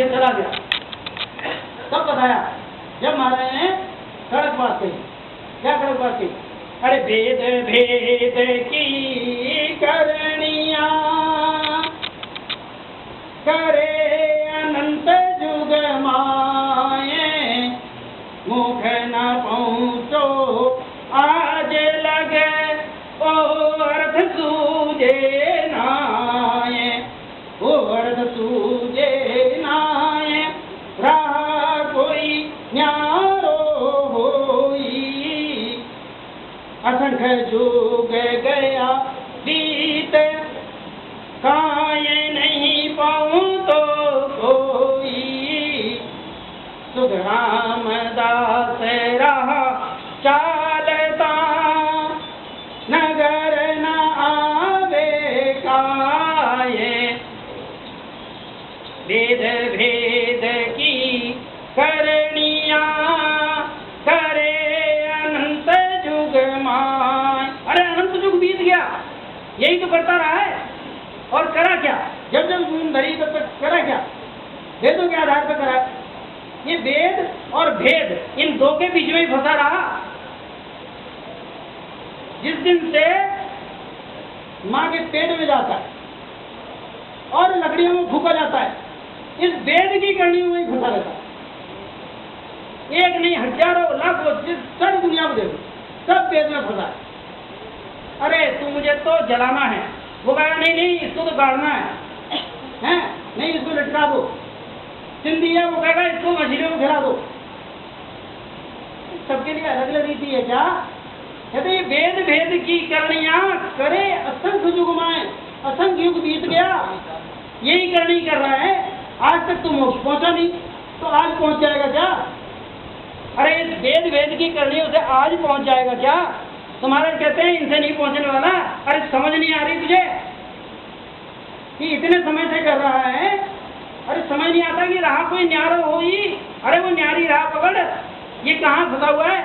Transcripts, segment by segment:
पीछे चला गया। तब बताया जब महाराज ने कड़क बात कही। क्या कड़क बात कही? अरे भेद भेद की करनिया करे अनंत जुग माए, मुख न पहुँचो आज लगे ओ अर्थ सूझे नाये, ओ अर्थ सूझे नाये, रहा कोई न्यारो होई, असंख्य जुग गया बीत काये नहीं पाऊँ तो कोई, सुध रामदास रहा चालता नगर न आवे काये, भेद भेद की करनिया करे अनंत जुग माय। अरे अनंत जुग बीत गया, यही तो करता रहा है। और करा क्या? जब जब जून धरी तब तक करा क्या? वेदों के आधार पर करा। ये वेद और भेद इन दो के बीच में ही फंसा रहा। जिस दिन से माँ के पेट में जाता है और लकड़ियों में फूका जाता है, इस वेद की कहानियों में ही फंसा रहता है। एक नहीं हजारों लाखों सारी दुनिया में देखो, सब वेद में फंसा है। अरे तू मुझे तो जलाना है, वो कहा नहीं नहीं इसको तो गाड़ना है, हैं? नहीं इसको लटका दो। सिंधी है वो कहेगा इसको मछलियों को खिला दो। सबके लिए अलग अलग रीति है क्या? कहते ये वेद भेद की करनिया करे असंख्य युग माए, असंख्य युग बीत गया, यही करनी कर रहा है। आज तक तो मोक्ष पहुंचा नहीं, तो आज पहुंच जाएगा क्या? अरे इस वेद भेद की करनी उसे आज पहुंच जाएगा क्या? तुम्हारे कहते हैं इनसे नहीं पहुंचने वाला। अरे समझ नहीं आ रही तुझे कि इतने समय से कर रहा है? अरे समझ नहीं आता कि रहा कोई न्यारो हो ही। अरे वो न्यारी रहा पकड़, ये कहाँ फंसा हुआ है?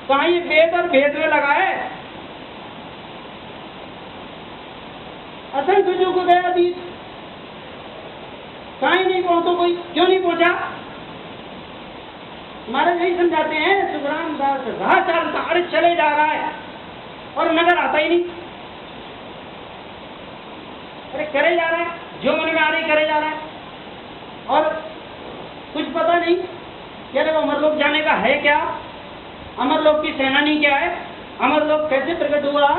कहाँ ये वेद और भेद में लगा है? असंख्य युग गया बीत, कहीं नहीं पहुंचो कोई। क्यों नहीं पहुंचा? महाराज यही समझाते हैं। सुखराम दास राह चलता, अरे चले जा रहा है और नगर आता ही नहीं। अरे करे जा रहा है, जो मन में आ रही करे जा रहा है और कुछ पता नहीं कि अरे वो अमरलोक जाने का है क्या? अमरलोक की सेनानी क्या है? अमरलोक कैसे प्रकट हुआ?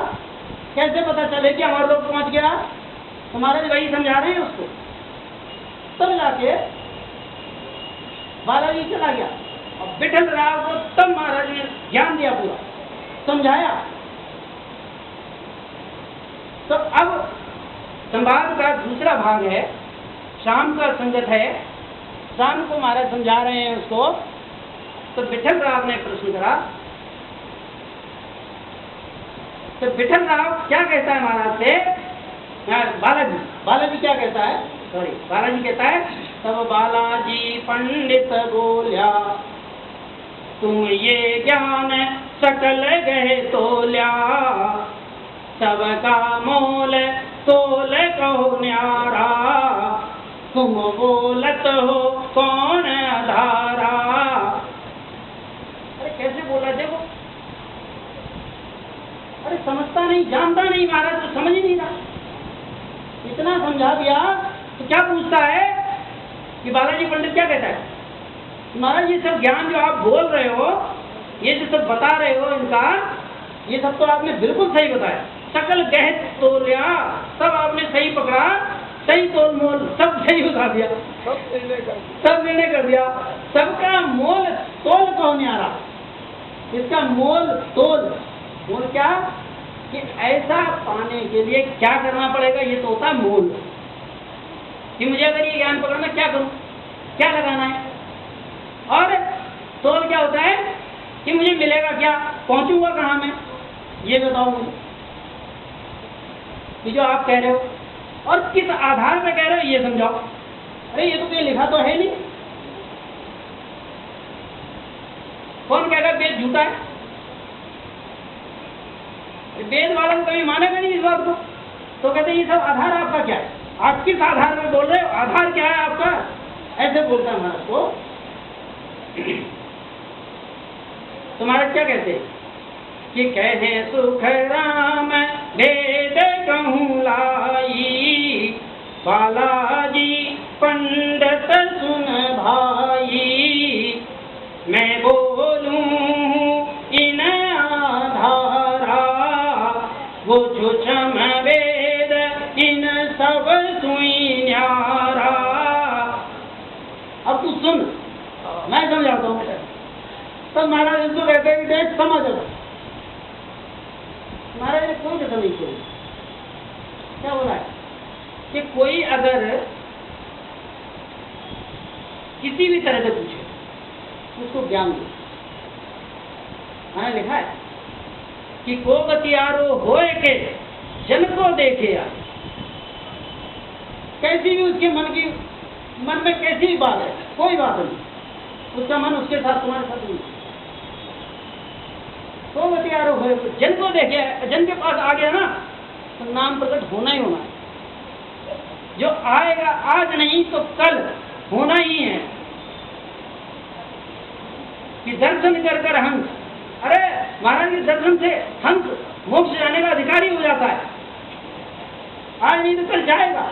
कैसे पता चले कि अमरलोक पहुंच गया? तो महाराज वही समझा रहे हैं उसको। तब जाके बालाजी चला गया और विठल राव को तब महाराज ने ज्ञान दिया, पूरा समझाया। तो अब संवाद का दूसरा भाग है, शाम का संगत है। शाम को महाराज समझा रहे हैं उसको। तो विठल राव ने प्रश्न करा। तो विठल राव क्या कहता है महाराज से? बालाजी क्या कहता है? सॉरी, बालाजी कहता है तब बालाजी पंडित बोल्या, तुम ये ज्ञान सकल गए तोल्या, सबका मोल तोल कहो न्यारा, तुम बोलत हो कौन आधारा। अरे कैसे बोला देखो, अरे समझता नहीं, जानता नहीं महाराज, तो समझ ही नहीं रहा। इतना समझा दिया तो क्या पूछता है कि बालाजी पंडित क्या कहता है? महाराज ये सब ज्ञान जो आप बोल रहे हो, ये जो सब बता रहे हो इनका, ये सब तो आपने बिल्कुल सही बताया। सकल गहत तोलिया, सब आपने सही पकड़ा, सही तोल मोल सब सही बता दिया, सब निर्णय कर दिया। सबका मोल तोल कहो न्यारा, इसका मोल तोल। मोल क्या? कि ऐसा पाने के लिए क्या करना पड़ेगा, ये तो होता है मोल। कि मुझे अगर ये ज्ञान पकड़ना, क्या करूं, क्या लगाना है? और तोल क्या होता है कि मुझे मिलेगा क्या, पहुंचूंगा कहां मैं, ये बताओ मुझे। कि जो आप कह रहे हो और किस आधार पर कह रहे हो ये समझाओ। अरे ये तो कहीं लिखा तो है नहीं। कौन कहेगा वेद झूठा है? वेद वाला तो कभी मानेगा नहीं इस बात को। तो कहते हैं ये सब आधार आपका क्या है? आप किस आधार में बोल रहे हो? आधार क्या है आपका? ऐसे बोलता है महाराज को। तो महाराज क्या कहते कि कहे सुख राम वेद कहूँ लाई, बालाजी पंडित सुन भाई, मैं बोलूं इन आधारा, वो छुछम वेद इन सब सुई न्यारा। अब तू सुन, मैं समझाता हूँ। तब महाराज इसको कहते हैं कि देख समझ। महाराज ने कोई कथन नहीं छोड़ी। क्या हो रहा है कि कोई अगर किसी भी तरह से पूछे उसको ज्ञान दे। मैंने लिखा है कि को गतियारो होए के जन को देखे यार, कैसी भी उसके मन में कैसी भी बात है, कोई बात नहीं, उसका मन उसके साथ तुम्हारे साथ नहीं। तो गतियारो होए जन को देखे, जन के पास आ गया ना तो नाम प्रकट होना ही होना है। जो आएगा आज नहीं तो कल होना ही है। कि दर्शन कर कर हंस, अरे महाराज के दर्शन से हंस मोक्ष जाने का अधिकारी हो जाता है। आज नहीं तो कल जाएगा,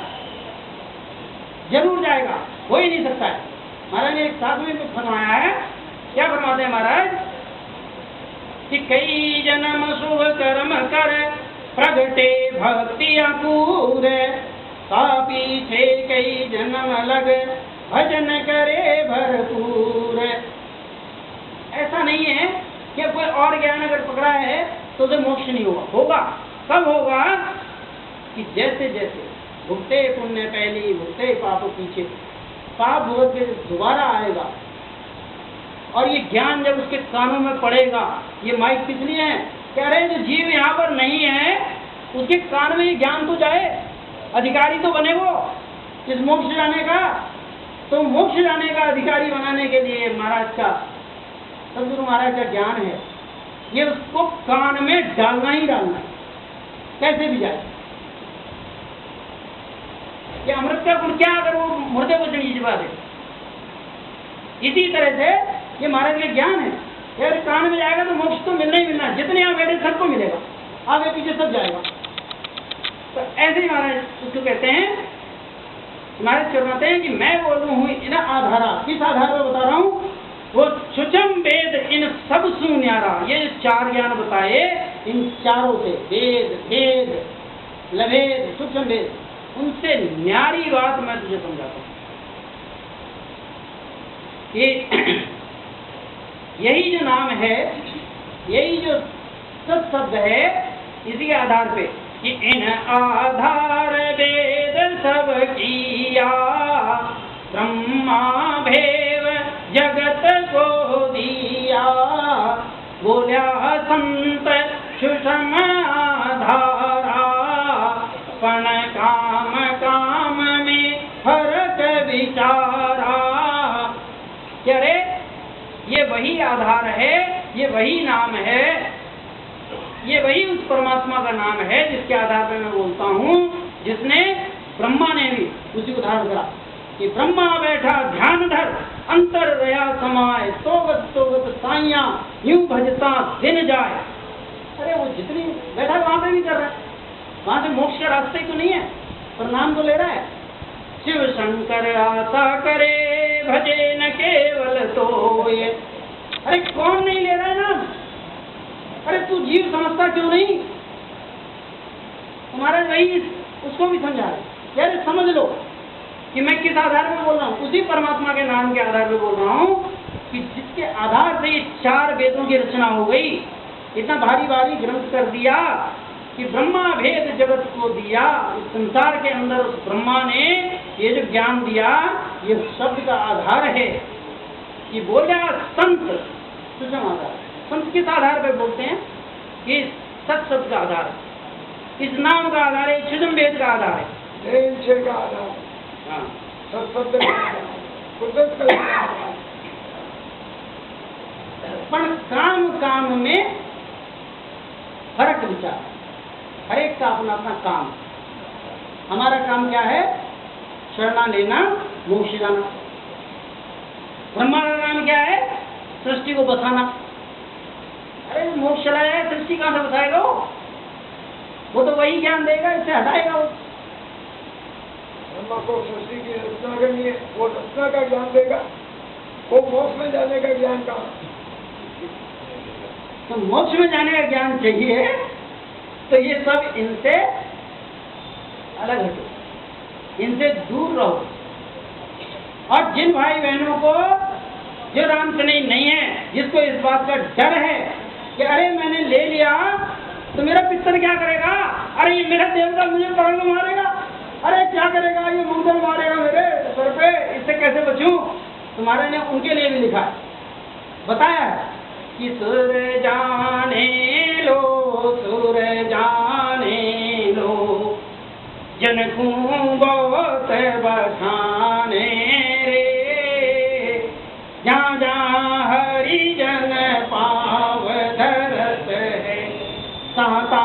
जरूर जाएगा, हो ही नहीं सकता है। महाराज ने एक साधु में फरमाया है, क्या फरमाते हैं महाराज कि कई जन्म शुभ कर्म कर प्रगटे भक्ति अपूर, का पीछे कई जन्म लग भजन करे भरपूर। ऐसा नहीं है कि कोई और ज्ञान अगर पकड़ा है तो उसे मोक्ष नहीं होगा। होगा कब होगा कि जैसे जैसे भुगते पुण्य पहली भुगते पाप पीछे, पाप भुगत के दोबारा आएगा और ये ज्ञान जब उसके कानों में पड़ेगा। ये माइक किस लिए है? कह रहे हैं जो जीव यहाँ पर नहीं है उसके कान में ये ज्ञान तो जाए, अधिकारी तो बने वो इस मोक्ष जाने का। तो मोक्ष जाने का अधिकारी बनाने के लिए महाराज का, सदगुरु महाराज का ज्ञान है, ये उसको कान में डालना ही डालना है, कैसे भी जाए। ये अमृत का गुण क्या अगर वो मुर्दे को चढ़ी जवा दे। इसी तरह से ये महाराज का ज्ञान है, यार कान में जाएगा तो मोक्ष तो मिलना ही मिलना है। जितने यहाँ बैठे सबको मिलेगा, आगे पीछे सब जाएगा। तो ऐसे ही महाराज उसको कहते हैं, महाराज करवाते हैं कि मैं बोल हूँ इन आधारा, किस आधार पर बता रहा हूँ? वो सुचम वेद इन सब सु न्यारा। ये जो चार ज्ञान बताए इन चारों से, वेद भेद लभेद सूक्ष्म वेद, उनसे न्यारी बात मैं तुझे समझाता हूँ। यही जो नाम है, यही जो सब शब्द है, इसी के आधार पे कि इन आधार वेद सब किया, ब्रह्मा भेव जगत को दिया, बोल्या संत सुषम आधारा, पण काम काम में फर्क विचारा। क्या रे, ये वही आधार है, ये वही नाम है, ये वही उस परमात्मा का नाम है जिसके आधार पर मैं बोलता हूँ, जिसने ब्रह्मा ने भी उसी को धारण करा कि ब्रह्मा बैठा ध्यान धर अंतर रया समाय, सोगत सोगत साइया यूं भजता दिन जाए। अरे वो जितनी बैठा वहां पे भी कर रहा है, वहां से मोक्ष का रास्ता ही तो नहीं है, पर नाम तो ले रहा है। शिव शंकर आशा करे भजे न केवल तो ये। अरे कौन नहीं ले रहा है नाम? अरे तू जीव समझता क्यों नहीं? तुम्हारा वही उसको भी समझा रहे यार, समझ लो कि मैं किस आधार पर बोल रहा हूँ। उसी परमात्मा के नाम के आधार पर बोल रहा हूँ कि जिसके आधार से ये चार वेदों की रचना हो गई। इतना भारी भारी ग्रंथ कर दिया कि ब्रह्मा भेद जगत को दिया। इस संसार के अंदर उस ब्रह्मा ने ये जो ज्ञान दिया, ये शब्द का आधार है कि बोला संत सुषम आधार। संत किस आधार पर बोलते हैं? ये सत शब्द का आधार है, इस नाम का आधार है, सुषम वेद का आधार है, का आधार। हाँ सत्शब्द का आधार। पर काम काम में फर्क विचार, हर एक का अपना अपना काम। हमारा काम क्या है? शरणा लेना, मोक्ष जाना। ब्रह्मा का काम क्या है? सृष्टि को बसाना। अरे मोक्ष चला जाए, सृष्टि कहाँ से बसाएगा वो तो वही ज्ञान देगा, इससे हटाएगा वो। ब्रह्मा को सृष्टि की रचना करनी है, वो रचना का ज्ञान देगा, वो मोक्ष में जाने का ज्ञान कहाँ? तो मोक्ष में जाने का ज्ञान चाहिए तो ये सब इनसे अलग हटो, इनसे दूर रहो। और जिन भाई बहनों को जो राम से नहीं है, जिसको इस बात का डर है कि अरे मैंने ले लिया तो मेरा पितर क्या करेगा, अरे ये मेरा देवता मुझे पकड़ के मारेगा, अरे क्या करेगा, ये मुंगल मारेगा मेरे सर पे, इससे कैसे बचूं? तुम्हारे ने उनके लिए भी लिखा है, बताया है कि सुर जाने लो, सुर जाने लो, जन को बहुत बखाने रे, जहाँ जहाँ हरि जन पाव धरत है, ताता